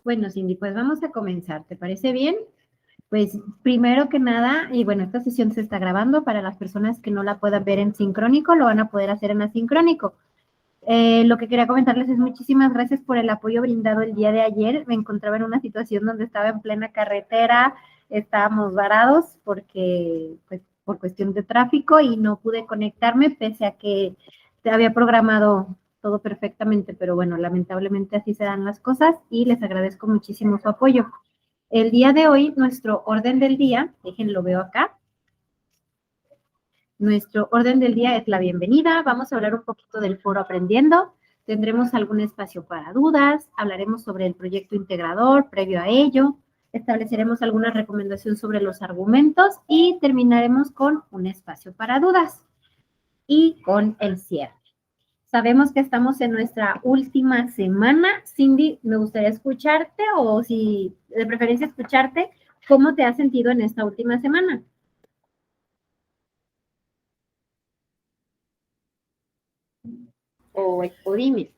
Bueno, Cindy, pues vamos a comenzar, ¿te parece bien? Pues primero que nada, y bueno, esta sesión se está grabando para las personas que no la puedan ver en sincrónico, lo van a poder hacer en asincrónico. Lo que quería comentarles es muchísimas gracias por el apoyo brindado el día de ayer. Me encontraba en una situación donde estaba en plena carretera, estábamos varados porque, pues, por cuestión de tráfico y no pude conectarme pese a que te había programado todo perfectamente, pero bueno, lamentablemente así se dan las cosas y les agradezco muchísimo su apoyo. El día de hoy, nuestro orden del día, déjenlo veo acá, nuestro orden del día es la bienvenida. Vamos a hablar un poquito del foro aprendiendo. Tendremos algún espacio para dudas. Hablaremos sobre el proyecto integrador. Previo a ello, estableceremos alguna recomendación sobre los argumentos y terminaremos con un espacio para dudas y con el cierre. Sabemos que estamos en nuestra última semana. Cindy, me gustaría escucharte o si de preferencia escucharte, ¿cómo te has sentido en esta última semana? O dime.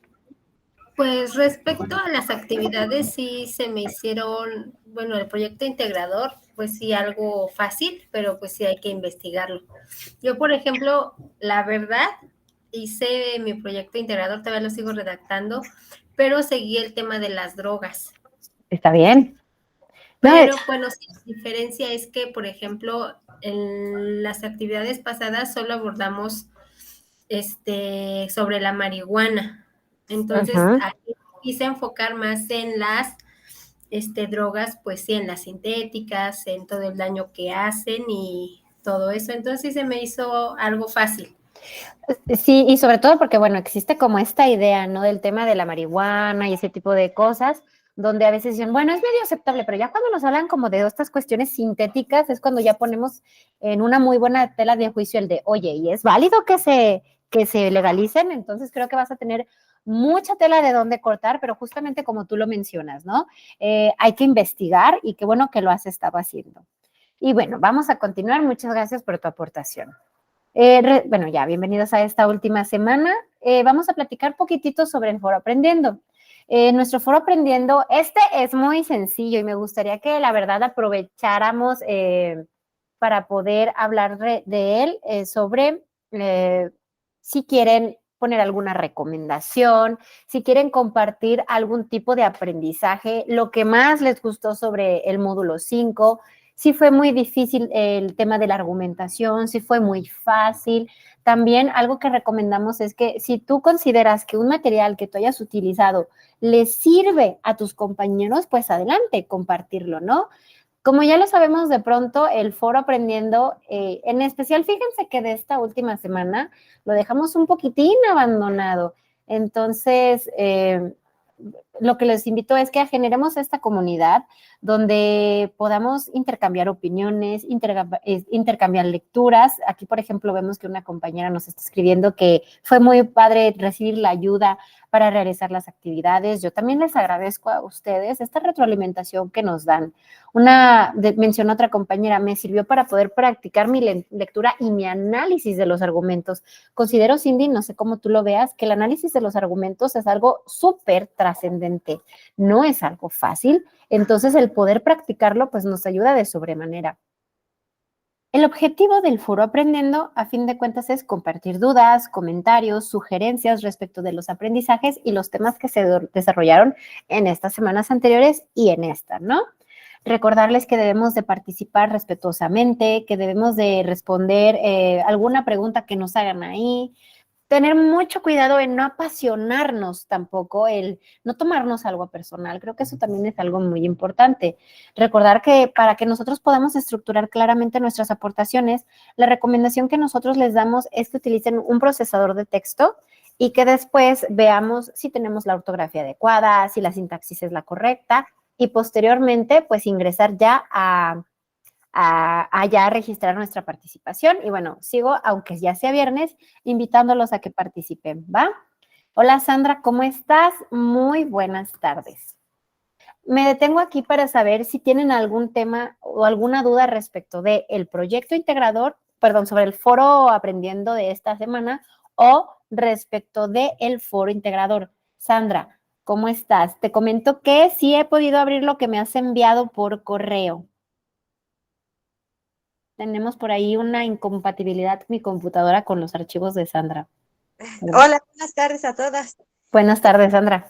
Pues respecto a las actividades, sí se me hicieron, bueno, el proyecto integrador, pues sí algo fácil, pero pues sí hay que investigarlo. Yo, por ejemplo, la verdad, hice mi proyecto integrador, todavía lo sigo redactando, pero seguí el tema de las drogas. Está bien. No, Pero bueno, sí, la diferencia es que, por ejemplo, en las actividades pasadas solo abordamos sobre la marihuana. Entonces, ajá. aquí quise enfocar más en las drogas, pues sí, en las sintéticas, en todo el daño que hacen y todo eso. Entonces, sí se me hizo algo fácil. Sí, y sobre todo porque, bueno, existe como esta idea, ¿no? Del tema de la marihuana y ese tipo de cosas, donde a veces dicen, bueno, es medio aceptable, pero ya cuando nos hablan como de estas cuestiones sintéticas, es cuando ya ponemos en una muy buena tela de juicio el de, oye, ¿y es válido que se legalicen? Entonces creo que vas a tener mucha tela de dónde cortar, pero justamente como tú lo mencionas, ¿no? Hay que investigar y qué bueno que lo has estado haciendo. Y bueno, vamos a continuar. Muchas gracias por tu aportación. Bueno, ya, bienvenidos a esta última semana. Vamos a platicar poquitito sobre el Foro Aprendiendo. Nuestro Foro Aprendiendo, este es muy sencillo y me gustaría que la verdad aprovecháramos para poder hablar de él sobre si quieren poner alguna recomendación, si quieren compartir algún tipo de aprendizaje, lo que más les gustó sobre el módulo 5, si fue muy difícil el tema de la argumentación, si fue muy fácil. También algo que recomendamos es que si tú consideras que un material que tú hayas utilizado le sirve a tus compañeros, pues adelante, compartirlo, ¿no? Como ya lo sabemos de pronto, el foro aprendiendo, en especial, fíjense que de esta última semana lo dejamos un poquitín abandonado. Entonces, lo que les invito es que generemos esta comunidad donde podamos intercambiar opiniones, intercambiar lecturas. Aquí, por ejemplo, vemos que una compañera nos está escribiendo que fue muy padre recibir la ayuda para realizar las actividades. Yo también les agradezco a ustedes esta retroalimentación que nos dan. Mencionó otra compañera, me sirvió para poder practicar mi lectura y mi análisis de los argumentos. Considero, Cindy, no sé cómo tú lo veas, que el análisis de los argumentos es algo súper trascendente, no es algo fácil, entonces el poder practicarlo pues nos ayuda de sobremanera. El objetivo del foro Aprendiendo, a fin de cuentas, es compartir dudas, comentarios, sugerencias respecto de los aprendizajes y los temas que se desarrollaron en estas semanas anteriores y en esta, ¿no? Recordarles que debemos de participar respetuosamente, que debemos de responder alguna pregunta que nos hagan ahí, tener mucho cuidado en no apasionarnos tampoco, el no tomarnos algo personal. Creo que eso también es algo muy importante. Recordar que para que nosotros podamos estructurar claramente nuestras aportaciones, la recomendación que nosotros les damos es que utilicen un procesador de texto y que después veamos si tenemos la ortografía adecuada, si la sintaxis es la correcta y posteriormente pues ingresar ya a ya registrar nuestra participación. Y bueno, sigo, aunque ya sea viernes, invitándolos a que participen, ¿va? Hola Sandra, ¿cómo estás? Muy buenas tardes. Me detengo aquí para saber si tienen algún tema o alguna duda respecto del proyecto integrador, perdón, sobre el foro aprendiendo de esta semana o respecto del foro integrador. Sandra, ¿Cómo estás? Te comento que sí he podido abrir lo que me has enviado por correo. Tenemos por ahí una incompatibilidad mi computadora con los archivos de Sandra. Hola, buenas tardes a todas. Buenas tardes, Sandra.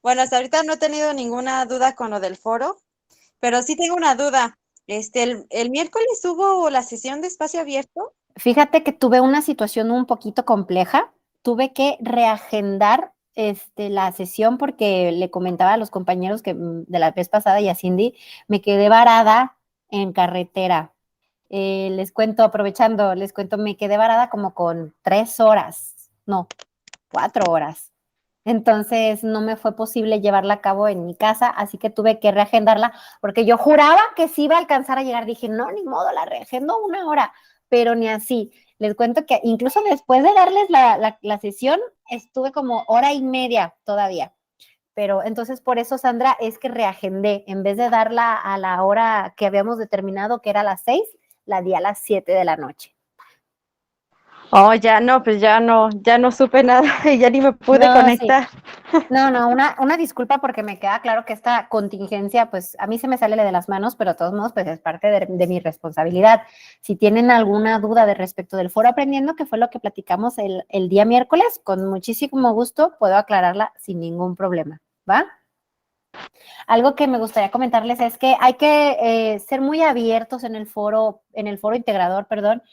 Bueno, hasta ahorita no he tenido ninguna duda con lo del foro, pero sí tengo una duda. El miércoles hubo la sesión de espacio abierto. Fíjate que tuve una situación un poquito compleja. Tuve que reagendar la sesión porque le comentaba a los compañeros que de la vez pasada y a Cindy, me quedé varada en carretera. Les cuento, aprovechando, les cuento, me quedé varada como con 3 horas, no, 4 horas. Entonces no me fue posible llevarla a cabo en mi casa, así que tuve que reagendarla porque yo juraba que sí iba a alcanzar a llegar. Dije, no, ni modo, la reagendo 1 hora, pero ni así. Les cuento que incluso después de darles la sesión, estuve como 1 hora y media todavía. Pero entonces por eso, Sandra, es que reagendé. En vez de darla a la hora que habíamos determinado, que era las 6, la di a las 7 de la noche. Oh, ya no, pues ya no supe nada y ya ni me pude conectar. Sí. No, una disculpa porque me queda claro que esta contingencia, pues a mí se me sale de las manos, pero de todos modos, pues es parte de mi responsabilidad. Si tienen alguna duda de respecto del foro aprendiendo, que fue lo que platicamos el día miércoles, con muchísimo gusto puedo aclararla sin ningún problema, ¿va? Algo que me gustaría comentarles es que hay que ser muy abiertos en el foro integrador, perdón.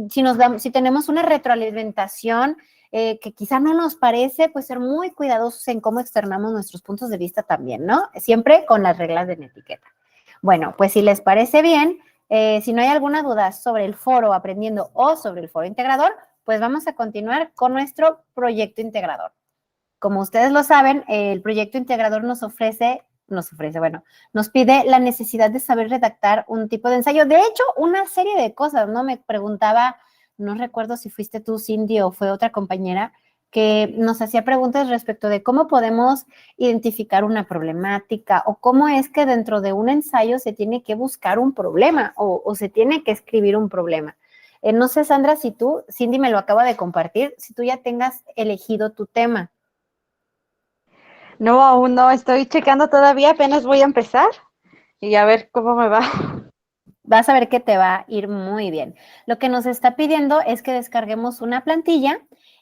Si tenemos una retroalimentación que quizá no nos parece, pues ser muy cuidadosos en cómo externamos nuestros puntos de vista también, ¿no? Siempre con las reglas de etiqueta. Bueno, pues si les parece bien, si no hay alguna duda sobre el foro aprendiendo o sobre el foro integrador, pues vamos a continuar con nuestro proyecto integrador. Como ustedes lo saben, el proyecto integrador nos pide la necesidad de saber redactar un tipo de ensayo. De hecho, una serie de cosas, ¿no? Me preguntaba, no recuerdo si fuiste tú, Cindy, o fue otra compañera, que nos hacía preguntas respecto de cómo podemos identificar una problemática o cómo es que dentro de un ensayo se tiene que buscar un problema o se tiene que escribir un problema. No sé, Sandra, si tú, Cindy me lo acaba de compartir, si tú ya tengas elegido tu tema. No, aún no, estoy checando todavía, apenas voy a empezar y a ver cómo me va. Vas a ver que te va a ir muy bien. Lo que nos está pidiendo es que descarguemos una plantilla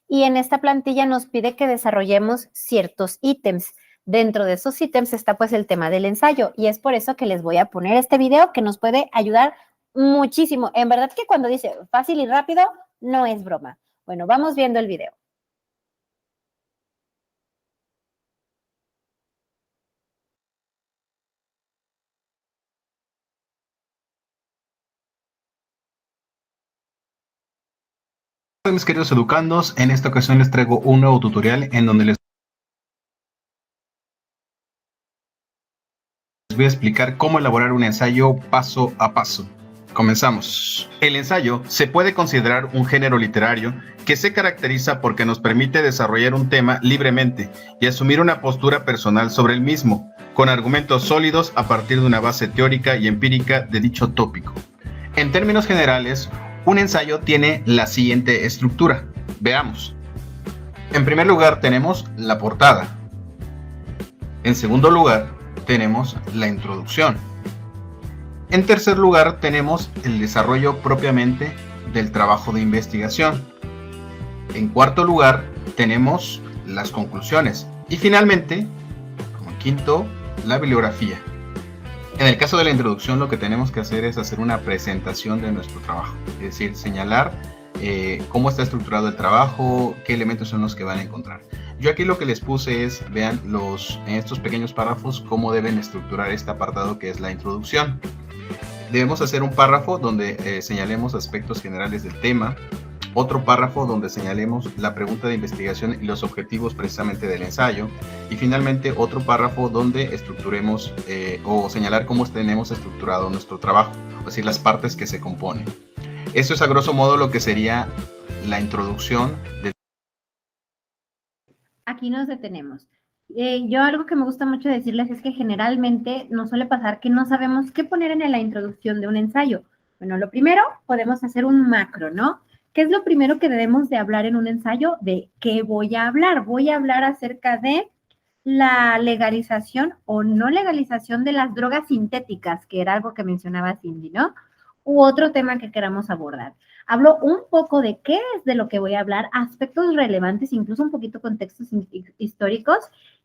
y en esta plantilla nos pide que desarrollemos ciertos ítems. Dentro de esos ítems está pues el tema del ensayo y es por eso que les voy a poner este video que nos puede ayudar muchísimo. En verdad que cuando dice fácil y rápido, no es broma. Bueno, vamos viendo el video. Hola mis queridos educandos, en esta ocasión les traigo un nuevo tutorial en donde les voy a explicar cómo elaborar un ensayo paso a paso. Comenzamos. El ensayo se puede considerar un género literario que se caracteriza porque nos permite desarrollar un tema libremente y asumir una postura personal sobre el mismo, con argumentos sólidos a partir de una base teórica y empírica de dicho tópico. En términos generales, un ensayo tiene la siguiente estructura. Veamos. En primer lugar tenemos la portada. En segundo lugar tenemos la introducción. En tercer lugar tenemos el desarrollo propiamente del trabajo de investigación. En cuarto lugar tenemos las conclusiones. Y finalmente, como quinto, la bibliografía. En el caso de la introducción, lo que tenemos que hacer es hacer una presentación de nuestro trabajo, es decir, señalar cómo está estructurado el trabajo, qué elementos son los que van a encontrar. Yo aquí lo que les puse es, vean en estos pequeños párrafos, cómo deben estructurar este apartado que es la introducción. Debemos hacer un párrafo donde señalemos aspectos generales del tema, otro párrafo donde señalemos la pregunta de investigación y los objetivos precisamente del ensayo, y finalmente otro párrafo donde estructuremos o señalar cómo tenemos estructurado nuestro trabajo, es decir, las partes que se componen. Eso es a grosso modo lo que sería la introducción del... Aquí nos detenemos. Yo algo que me gusta mucho decirles es que generalmente nos suele pasar que no sabemos qué poner en la introducción de un ensayo. Bueno, lo primero, podemos hacer un macro, ¿no? ¿Qué es lo primero que debemos de hablar en un ensayo? ¿De qué voy a hablar? Voy a hablar acerca de la legalización o no legalización de las drogas sintéticas, que era algo que mencionaba Cindy, ¿no? U otro tema que queramos abordar. Hablo un poco de qué es de lo que voy a hablar, aspectos relevantes, incluso un poquito contextos históricos,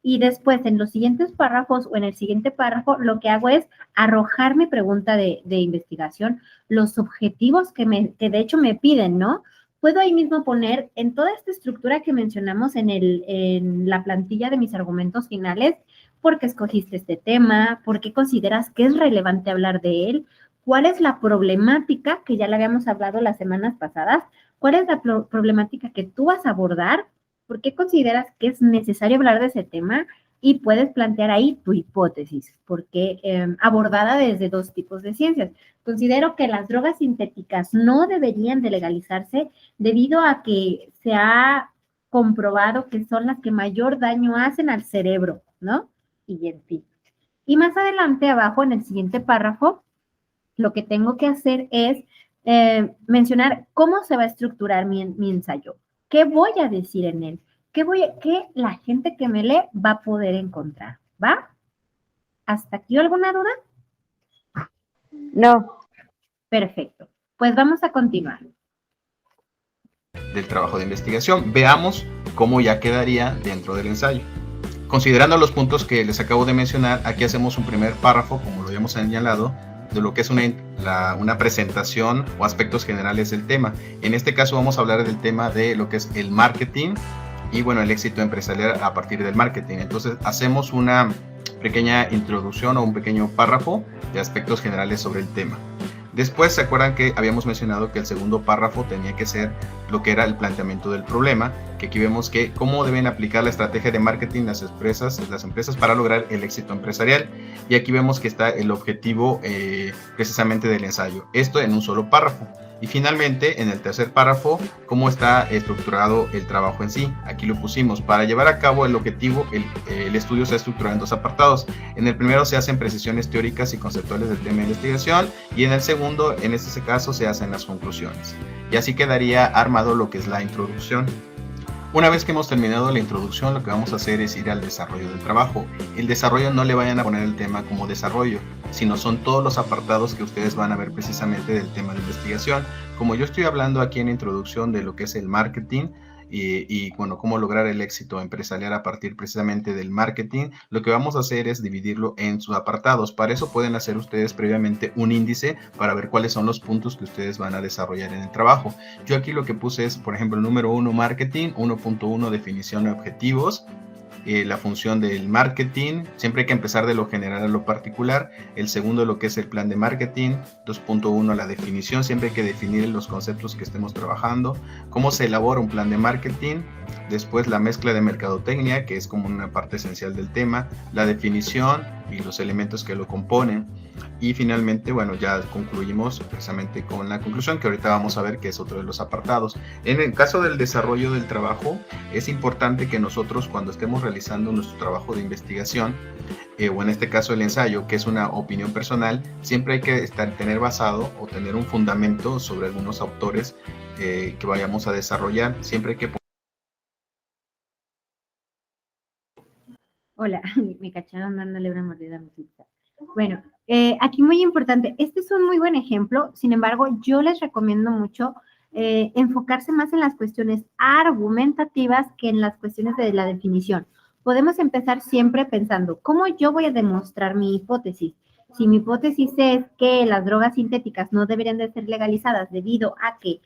y después en los siguientes párrafos o en el siguiente párrafo lo que hago es arrojar mi pregunta de investigación, los objetivos que de hecho me piden, ¿no? Puedo ahí mismo poner en toda esta estructura que mencionamos en la plantilla de mis argumentos finales, por qué escogiste este tema, por qué consideras que es relevante hablar de él, cuál es la problemática, que ya la habíamos hablado las semanas pasadas, cuál es la problemática que tú vas a abordar, por qué consideras que es necesario hablar de ese tema y puedes plantear ahí tu hipótesis, porque abordada desde dos tipos de ciencias. Considero que las drogas sintéticas no deberían de legalizarse debido a que se ha comprobado que son las que mayor daño hacen al cerebro, ¿no? Y en fin. Y más adelante, abajo, en el siguiente párrafo, lo que tengo que hacer es mencionar cómo se va a estructurar mi ensayo, qué voy a decir en él, qué la gente que me lee va a poder encontrar, ¿va? ¿Hasta aquí alguna duda? No. Perfecto. Pues vamos a continuar. Del trabajo de investigación. Veamos cómo ya quedaría dentro del ensayo. Considerando los puntos que les acabo de mencionar, aquí hacemos un primer párrafo, como lo habíamos señalado, de lo que es una presentación o aspectos generales del tema. En este caso vamos a hablar del tema de lo que es el marketing y bueno, el éxito empresarial a partir del marketing. Entonces hacemos una pequeña introducción o un pequeño párrafo de aspectos generales sobre el tema. Después, ¿se acuerdan que habíamos mencionado que el segundo párrafo tenía que ser lo que era el planteamiento del problema? Que aquí vemos que cómo deben aplicar la estrategia de marketing las empresas para lograr el éxito empresarial. Y aquí vemos que está el objetivo precisamente del ensayo. Esto en un solo párrafo. Y finalmente, en el tercer párrafo, cómo está estructurado el trabajo en sí. Aquí lo pusimos. Para llevar a cabo el objetivo, el estudio se ha estructurado en dos apartados. En el primero se hacen precisiones teóricas y conceptuales del tema de investigación. Y en el segundo, en este caso, se hacen las conclusiones. Y así quedaría armado lo que es la introducción. Una vez que hemos terminado la introducción, lo que vamos a hacer es ir al desarrollo del trabajo. El desarrollo no le vayan a poner el tema como desarrollo, sino son todos los apartados que ustedes van a ver precisamente del tema de investigación. Como yo estoy hablando aquí en la introducción de lo que es el marketing y bueno, cómo lograr el éxito empresarial a partir precisamente del marketing, lo que vamos a hacer es dividirlo en sus apartados. Para eso pueden hacer ustedes previamente un índice para ver cuáles son los puntos que ustedes van a desarrollar en el trabajo. Yo aquí lo que puse es, por ejemplo, el número 1, marketing, 1.1, definición de objetivos, la función del marketing, siempre hay que empezar de lo general a lo particular. El segundo, lo que es el plan de marketing. 2.1, la definición, siempre hay que definir los conceptos que estemos trabajando, cómo se elabora un plan de marketing. Después la mezcla de mercadotecnia, que es como una parte esencial del tema, la definición y los elementos que lo componen. Y finalmente, bueno, ya concluimos precisamente con la conclusión, que ahorita vamos a ver que es otro de los apartados. En el caso del desarrollo del trabajo, es importante que nosotros, cuando estemos realizando nuestro trabajo de investigación, o en este caso el ensayo, que es una opinión personal, siempre hay que tener basado o tener un fundamento sobre algunos autores que vayamos a desarrollar. Siempre hay que... Hola, me cacharon dándole una mordida a mi pizza. Bueno, aquí muy importante, este es un muy buen ejemplo, sin embargo, yo les recomiendo mucho enfocarse más en las cuestiones argumentativas que en las cuestiones de la definición. Podemos empezar siempre pensando, ¿cómo yo voy a demostrar mi hipótesis? Si mi hipótesis es que las drogas sintéticas no deberían de ser legalizadas debido a que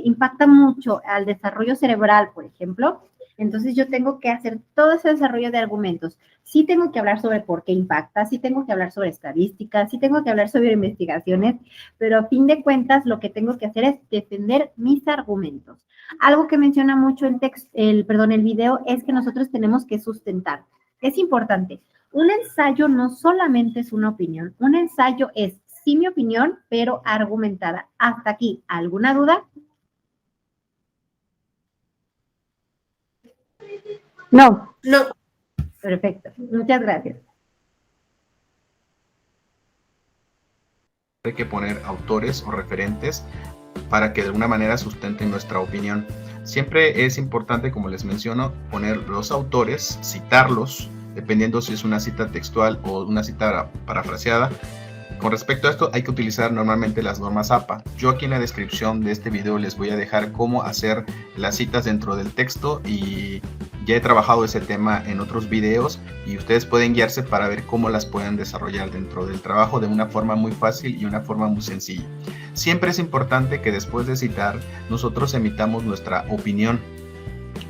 impactan mucho al desarrollo cerebral, por ejemplo, entonces yo tengo que hacer todo ese desarrollo de argumentos. Sí tengo que hablar sobre por qué impacta, sí tengo que hablar sobre estadísticas, sí tengo que hablar sobre investigaciones, pero a fin de cuentas lo que tengo que hacer es defender mis argumentos. Algo que menciona mucho el video es que nosotros tenemos que sustentar. Es importante. Un ensayo no solamente es una opinión, un ensayo es sí mi opinión, pero argumentada. Hasta aquí, ¿alguna duda? No. No. Perfecto, muchas gracias. Hay que poner autores o referentes para que de alguna manera sustenten nuestra opinión. Siempre es importante, como les menciono, poner los autores, citarlos, dependiendo si es una cita textual o una cita parafraseada. Con respecto a esto, hay que utilizar normalmente las normas APA. Yo aquí en la descripción de este video les voy a dejar cómo hacer las citas dentro del texto, y ya he trabajado ese tema en otros videos y ustedes pueden guiarse para ver cómo las pueden desarrollar dentro del trabajo de una forma muy fácil y una forma muy sencilla. Siempre es importante que después de citar nosotros emitamos nuestra opinión.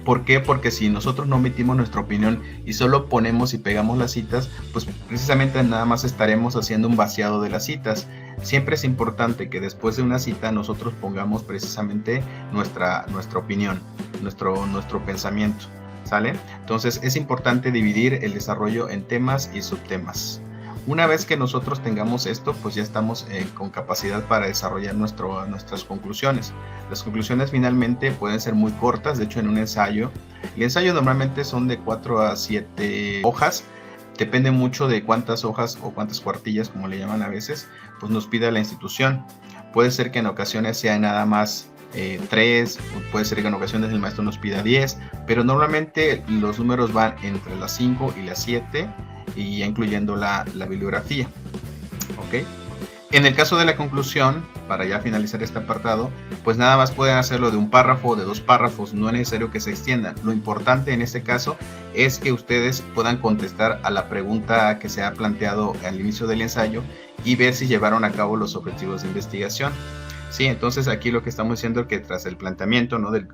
¿Por qué? Porque si nosotros no emitimos nuestra opinión y solo ponemos y pegamos las citas, pues precisamente nada más estaremos haciendo un vaciado de las citas. Siempre es importante que después de una cita nosotros pongamos precisamente nuestra opinión, nuestro pensamiento, ¿sale? Entonces es importante dividir el desarrollo en temas y subtemas. Una vez que nosotros tengamos esto, pues ya estamos con capacidad para desarrollar nuestras conclusiones. Las conclusiones finalmente pueden ser muy cortas. De hecho, en un ensayo, el ensayo normalmente son de 4 a 7 hojas. Depende mucho de cuántas hojas o cuántas cuartillas, como le llaman a veces, pues nos pida la institución. Puede ser que en ocasiones sea nada más 3, puede ser que en ocasiones el maestro nos pida 10, pero normalmente los números van entre las 5 y las 7, y ya incluyendo la bibliografía. ¿Ok? En el caso de la conclusión, para ya finalizar este apartado, pues nada más pueden hacerlo de un párrafo o de 2 párrafos, no es necesario que se extiendan. Lo importante en este caso es que ustedes puedan contestar a la pregunta que se ha planteado al inicio del ensayo y ver si llevaron a cabo los objetivos de investigación. Sí, entonces aquí lo que estamos diciendo es que tras el planteamiento, ¿no?, de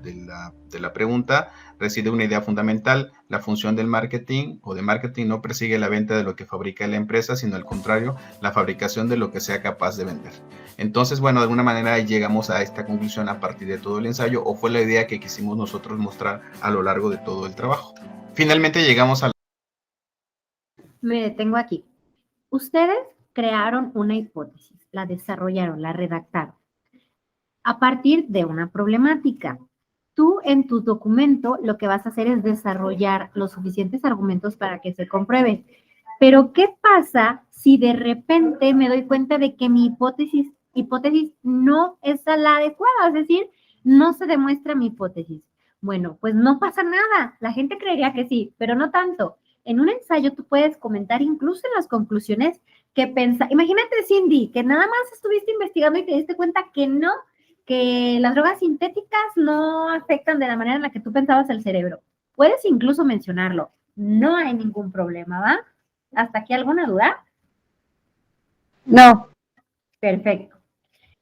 la pregunta reside una idea fundamental. La función del marketing o de marketing no persigue la venta de lo que fabrica la empresa, sino al contrario, la fabricación de lo que sea capaz de vender. Entonces, bueno, de alguna manera llegamos a esta conclusión a partir de todo el ensayo, o fue la idea que quisimos nosotros mostrar a lo largo de todo el trabajo. Finalmente llegamos a... Me detengo aquí. Ustedes crearon una hipótesis, la desarrollaron, la redactaron a partir de una problemática. Tú en tu documento lo que vas a hacer es desarrollar los suficientes argumentos para que se compruebe. Pero ¿qué pasa si de repente me doy cuenta de que mi hipótesis no es la adecuada? Es decir, no se demuestra mi hipótesis. Bueno, pues no pasa nada. La gente creería que sí, pero no tanto. En un ensayo tú puedes comentar incluso en las conclusiones que imagínate, Cindy, que nada más estuviste investigando y te diste cuenta que no, que las drogas sintéticas no afectan de la manera en la que tú pensabas el cerebro. Puedes incluso mencionarlo. No hay ningún problema, ¿va? ¿Hasta aquí alguna duda? No. Perfecto.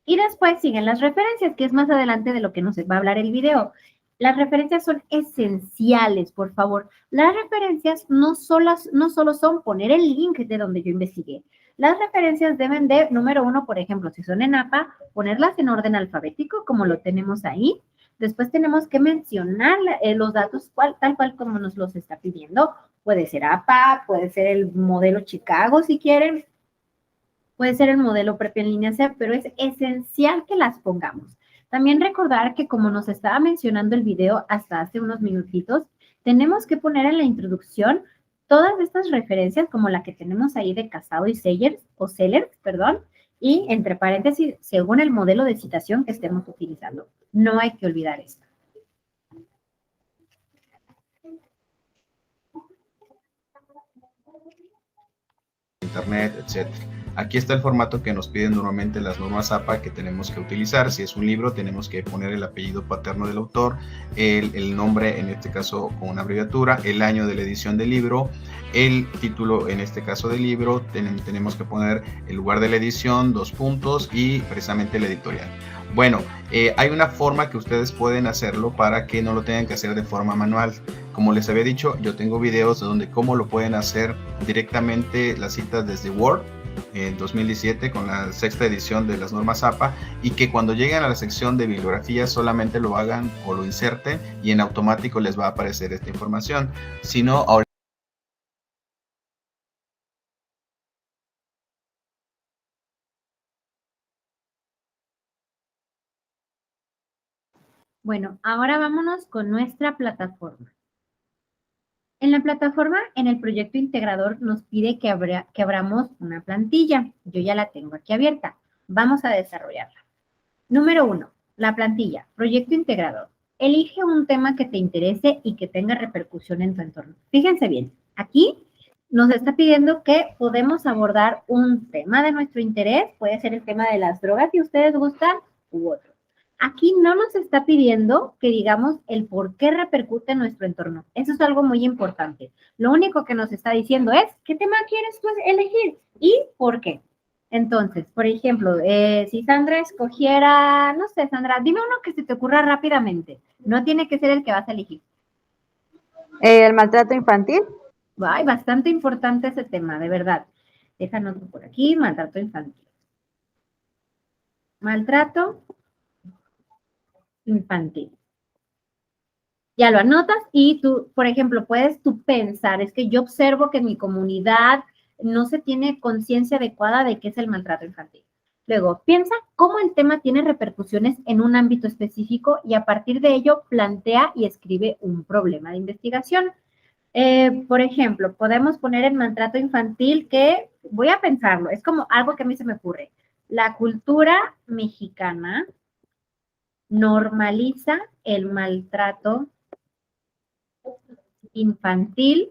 Y después siguen las referencias, que es más adelante de lo que nos va a hablar el video. Las referencias son esenciales, por favor. Las referencias no solo son poner el link de donde yo investigué. Las referencias deben de, número 1, por ejemplo, si son en APA, ponerlas en orden alfabético, como lo tenemos ahí. Después tenemos que mencionar los datos tal cual como nos los está pidiendo. Puede ser APA, puede ser el modelo Chicago, si quieren. Puede ser el modelo Prepio en línea C, pero es esencial que las pongamos. También recordar que, como nos estaba mencionando el video hasta hace unos minutitos, tenemos que poner en la introducción todas estas referencias, como la que tenemos ahí de Casado y Sellers, y entre paréntesis, según el modelo de citación que estemos utilizando. No hay que olvidar esto. Internet, etcétera. Aquí está el formato que nos piden normalmente las normas APA que tenemos que utilizar. Si es un libro, tenemos que poner el apellido paterno del autor, el nombre, en este caso con una abreviatura, el año de la edición del libro, el título, en este caso del libro, tenemos que poner el lugar de la edición, 2 puntos y precisamente la editorial. Bueno, hay una forma que ustedes pueden hacerlo para que no lo tengan que hacer de forma manual. Como les había dicho, yo tengo videos donde cómo lo pueden hacer directamente las citas desde Word en 2017 con la 6ª edición de las normas APA, y que cuando lleguen a la sección de bibliografía solamente lo hagan o lo inserten y en automático les va a aparecer esta información. Si no, ahora... Bueno, ahora vámonos con nuestra plataforma. En la plataforma, en el proyecto integrador, nos pide que abramos una plantilla. Yo ya la tengo aquí abierta. Vamos a desarrollarla. Número 1, la plantilla, proyecto integrador. Elige un tema que te interese y que tenga repercusión en tu entorno. Fíjense bien, aquí nos está pidiendo que podemos abordar un tema de nuestro interés, puede ser el tema de las drogas si ustedes gustan, u otro. Aquí no nos está pidiendo que digamos el por qué repercute en nuestro entorno. Eso es algo muy importante. Lo único que nos está diciendo es qué tema quieres tú elegir y por qué. Entonces, por ejemplo, si Sandra escogiera, no sé, Sandra, dime uno que se te ocurra rápidamente. No tiene que ser el que vas a elegir. El maltrato infantil. Ay, bastante importante ese tema, de verdad. Déjanos por aquí, maltrato infantil. Maltrato infantil. Ya lo anotas y tú, por ejemplo, puedes tú pensar, es que yo observo que en mi comunidad no se tiene conciencia adecuada de qué es el maltrato infantil. Luego, piensa cómo el tema tiene repercusiones en un ámbito específico y a partir de ello plantea y escribe un problema de investigación. Por ejemplo, podemos poner el maltrato infantil que, voy a pensarlo, es como algo que a mí se me ocurre. La cultura mexicana normaliza el maltrato infantil,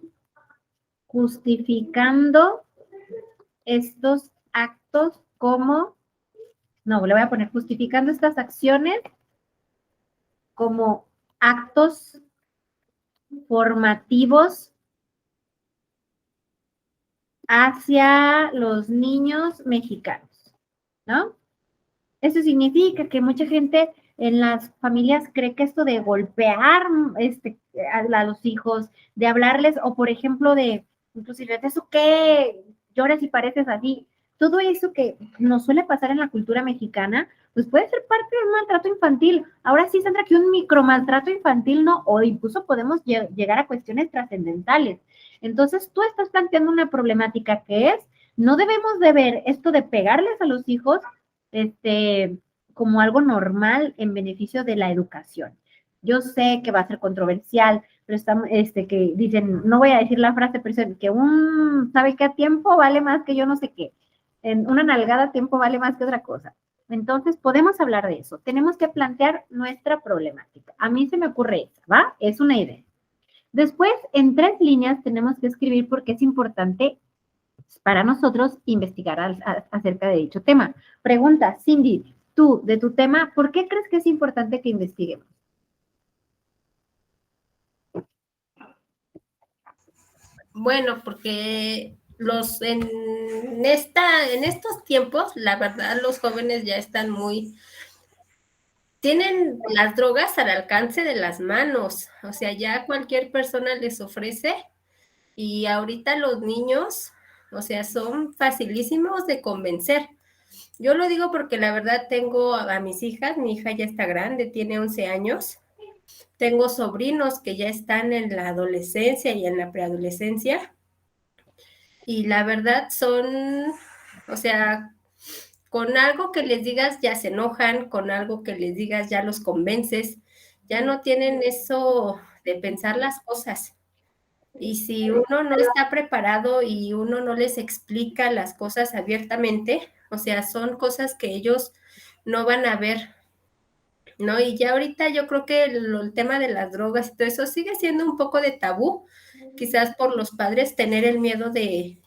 justificando estos actos como, no, le voy a poner justificando estas acciones como actos formativos hacia los niños mexicanos, ¿no? Eso significa que mucha gente en las familias cree que esto de golpear a los hijos, de hablarles, o por ejemplo de, inclusive, ¿eso qué? Lloras y pareces así. Todo eso que nos suele pasar en la cultura mexicana, pues puede ser parte del maltrato infantil. Ahora sí, Sandra, que un micromaltrato infantil no, o incluso podemos llegar a cuestiones trascendentales. Entonces, tú estás planteando una problemática que es, no debemos de ver esto de pegarles a los hijos como algo normal en beneficio de la educación. Yo sé que va a ser controversial, pero estamos, que dicen, no voy a decir la frase, pero dicen que ¿sabe qué? A tiempo vale más que yo no sé qué. En una nalgada a tiempo vale más que otra cosa. Entonces, podemos hablar de eso. Tenemos que plantear nuestra problemática. A mí se me ocurre esa, ¿va? Es una idea. Después, en 3 líneas tenemos que escribir porque es importante para nosotros investigar acerca de dicho tema. Pregunta, Cindy, tú, de tu tema, ¿por qué crees que es importante que investiguemos? Bueno, porque en estos tiempos, la verdad, los jóvenes ya están tienen las drogas al alcance de las manos, o sea, ya cualquier persona les ofrece y ahorita los niños, o sea, son facilísimos de convencer. Yo lo digo porque la verdad tengo a mis hijas, mi hija ya está grande, tiene 11 años, tengo sobrinos que ya están en la adolescencia y en la preadolescencia y la verdad son, o sea, con algo que les digas ya se enojan, con algo que les digas ya los convences, ya no tienen eso de pensar las cosas. Y si uno no está preparado y uno no les explica las cosas abiertamente, o sea, son cosas que ellos no van a ver, ¿no? Y ya ahorita yo creo que el tema de las drogas y todo eso sigue siendo un poco de tabú, quizás por los padres tener el miedo de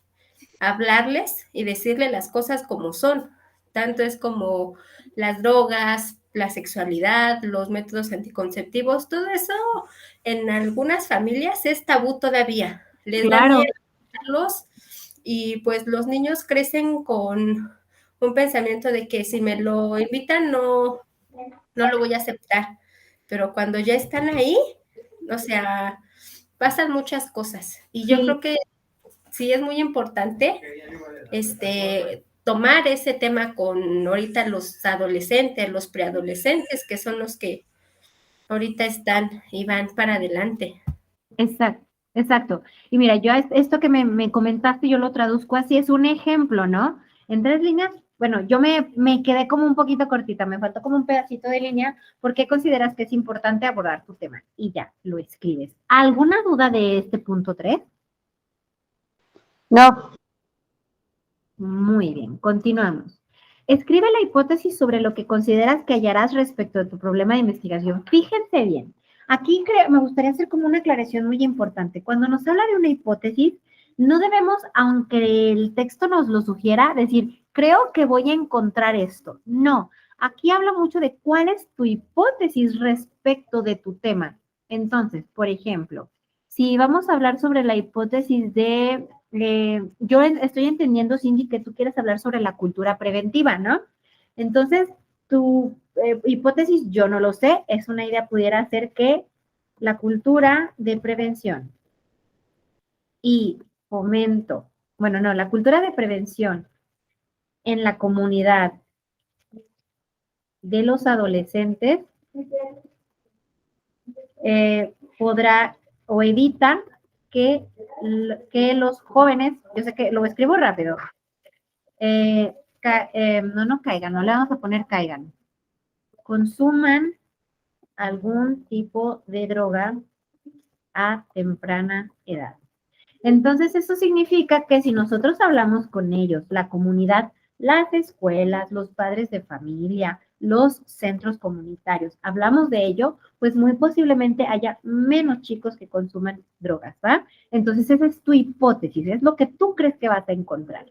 hablarles y decirle las cosas como son. Tanto es como las drogas, la sexualidad, los métodos anticonceptivos, todo eso en algunas familias es tabú todavía. Les da miedo hablarlos y pues los niños crecen con un pensamiento de que si me lo invitan no lo voy a aceptar. Pero cuando ya están ahí, o sea, pasan muchas cosas. Y yo creo que sí es muy importante tomar ese tema con ahorita los adolescentes, los preadolescentes, que son los que ahorita están y van para adelante. Exacto, exacto. Y mira, yo esto que me comentaste, yo lo traduzco así, es un ejemplo, ¿no? En 3 líneas, bueno, yo me quedé como un poquito cortita, me faltó como un pedacito de línea. ¿Por qué consideras que es importante abordar tu tema? Y ya, lo escribes. ¿Alguna duda de este punto 3? No. Muy bien, continuamos. Escribe la hipótesis sobre lo que consideras que hallarás respecto de tu problema de investigación. Fíjense bien. Aquí me gustaría hacer como una aclaración muy importante. Cuando nos habla de una hipótesis, no debemos, aunque el texto nos lo sugiera, decir, creo que voy a encontrar esto. No, aquí habla mucho de cuál es tu hipótesis respecto de tu tema. Entonces, por ejemplo, si vamos a hablar sobre la hipótesis de, yo estoy entendiendo, Cindy, que tú quieres hablar sobre la cultura preventiva, ¿no? Entonces, tu hipótesis, yo no lo sé, es una idea, pudiera ser que la cultura de prevención y fomento, bueno, no, la cultura de prevención en la comunidad de los adolescentes podrá o evita que los jóvenes, yo sé que lo escribo rápido, no caigan, no le vamos a poner caigan, consuman algún tipo de droga a temprana edad. Entonces, eso significa que si nosotros hablamos con ellos, la comunidad, las escuelas, los padres de familia, los centros comunitarios, hablamos de ello, pues muy posiblemente haya menos chicos que consuman drogas, ¿va? Entonces, esa es tu hipótesis, es lo que tú crees que vas a encontrar.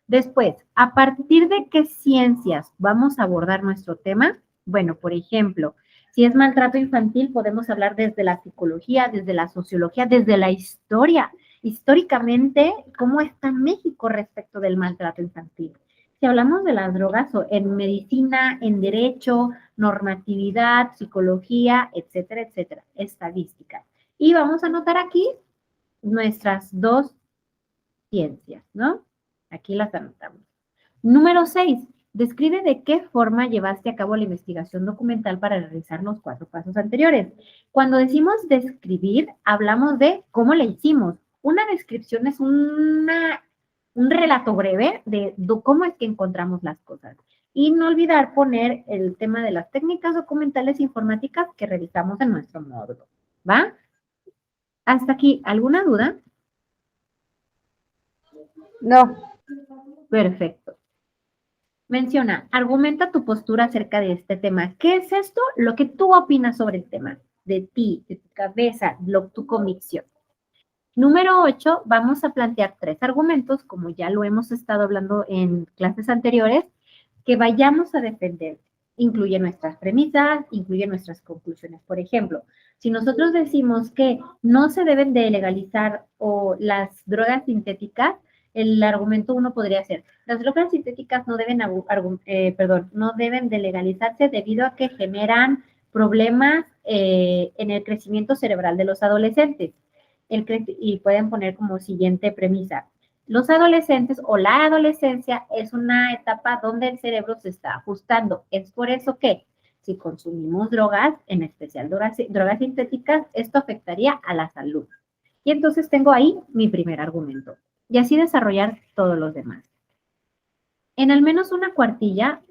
Después, ¿a partir de qué ciencias vamos a abordar nuestro tema? Bueno, por ejemplo, si es maltrato infantil, podemos hablar desde la psicología, desde la sociología, desde la historia. Históricamente, ¿cómo está México respecto del maltrato infantil? Si hablamos de las drogas en medicina, en derecho, normatividad, psicología, etcétera, etcétera, estadística. Y vamos a anotar aquí nuestras dos ciencias, ¿no? Aquí las anotamos. Número 6. Describe de qué forma llevaste a cabo la investigación documental para realizar los 4 pasos anteriores. Cuando decimos describir, hablamos de cómo le hicimos. Una descripción es un relato breve de cómo es que encontramos las cosas. Y no olvidar poner el tema de las técnicas documentales informáticas que revisamos en nuestro módulo. ¿Va? Hasta aquí, ¿alguna duda? No. Perfecto. Menciona, argumenta tu postura acerca de este tema. ¿Qué es esto? Lo que tú opinas sobre el tema, de ti, de tu cabeza, tu convicción. Número 8, vamos a plantear 3 argumentos, como ya lo hemos estado hablando en clases anteriores, que vayamos a defender. Incluye nuestras premisas, incluye nuestras conclusiones. Por ejemplo, si nosotros decimos que no se deben de legalizar las drogas sintéticas, el argumento 1 podría ser, las drogas sintéticas no deben, no deben de legalizarse debido a que generan problemas en el crecimiento cerebral de los adolescentes. Y pueden poner como siguiente premisa. Los adolescentes o la adolescencia es una etapa donde el cerebro se está ajustando. Es por eso que si consumimos drogas, en especial drogas sintéticas, esto afectaría a la salud. Y entonces tengo ahí mi primer argumento. Y así desarrollar todos los demás. En al menos una cuartilla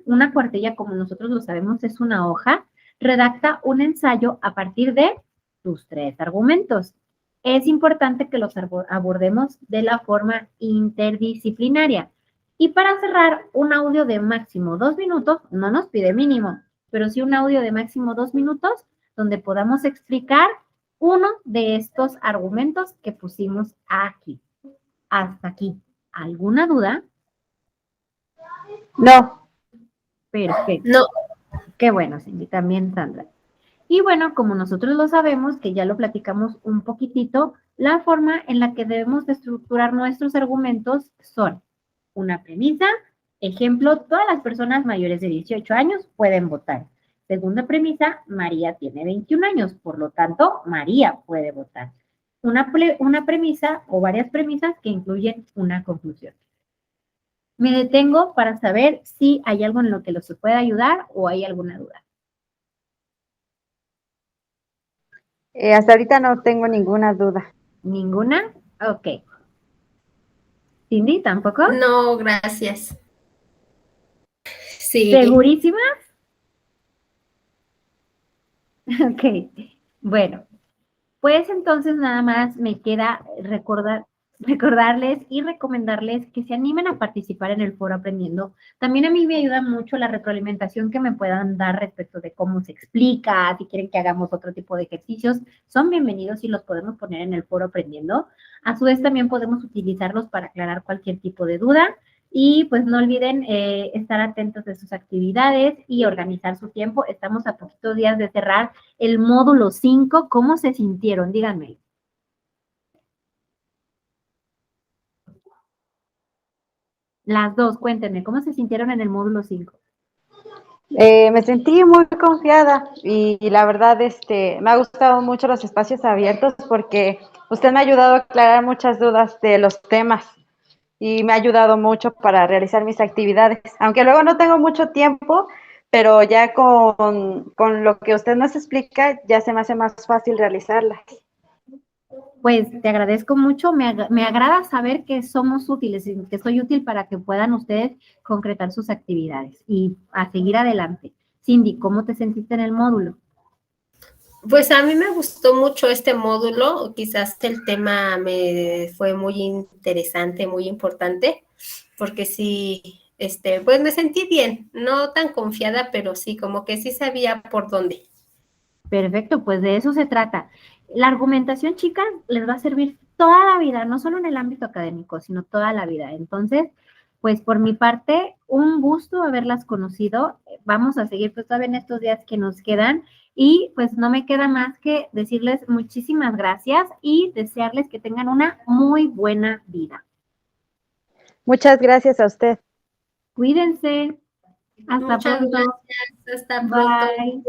como nosotros lo sabemos es una hoja, redacta un ensayo a partir de tus 3 argumentos. Es importante que los abordemos de la forma interdisciplinaria. Y para cerrar, un audio de máximo 2 minutos, no nos pide mínimo, pero sí un audio de máximo 2 minutos, donde podamos explicar uno de estos argumentos que pusimos aquí. Hasta aquí. ¿Alguna duda? No. Perfecto. No. Qué bueno, Cindy, también Sandra. Y bueno, como nosotros lo sabemos, que ya lo platicamos un poquitito, la forma en la que debemos de estructurar nuestros argumentos son una premisa, ejemplo, todas las personas mayores de 18 años pueden votar. Segunda premisa, María tiene 21 años, por lo tanto, María puede votar. Una premisa o varias premisas que incluyen una conclusión. Me detengo para saber si hay algo en lo que los pueda ayudar o hay alguna duda. Hasta ahorita no tengo ninguna duda. ¿Ninguna? Ok. ¿Cindy, tampoco? No, gracias. Sí. ¿Segurísimas? Ok. Bueno, pues entonces nada más me queda recordar. recordarles y recomendarles que se animen a participar en el foro Aprendiendo. También a mí me ayuda mucho la retroalimentación que me puedan dar respecto de cómo se explica, si quieren que hagamos otro tipo de ejercicios, son bienvenidos y los podemos poner en el foro Aprendiendo. A su vez también podemos utilizarlos para aclarar cualquier tipo de duda. Y pues no olviden estar atentos de sus actividades y organizar su tiempo. Estamos a poquitos días de cerrar el módulo 5. ¿Cómo se sintieron? Díganme. Las dos, cuéntenme, ¿cómo se sintieron en el módulo 5? Me sentí muy confiada y la verdad me ha gustado mucho los espacios abiertos porque usted me ha ayudado a aclarar muchas dudas de los temas y me ha ayudado mucho para realizar mis actividades, aunque luego no tengo mucho tiempo, pero ya con lo que usted nos explica ya se me hace más fácil realizarlas. Pues te agradezco mucho, me agrada saber que somos útiles, y que soy útil para que puedan ustedes concretar sus actividades y a seguir adelante. Cindy, ¿cómo te sentiste en el módulo? Pues a mí me gustó mucho este módulo, quizás el tema me fue muy interesante, muy importante, porque sí, pues me sentí bien, no tan confiada, pero sí, como que sí sabía por dónde. Perfecto, pues de eso se trata. La argumentación, chicas, les va a servir toda la vida, no solo en el ámbito académico, sino toda la vida. Entonces, pues por mi parte, un gusto haberlas conocido. Vamos a seguir pues todavía en estos días que nos quedan y pues no me queda más que decirles muchísimas gracias y desearles que tengan una muy buena vida. Muchas gracias a usted. Cuídense. Hasta Muchas pronto. gracias. Hasta pronto. Bye.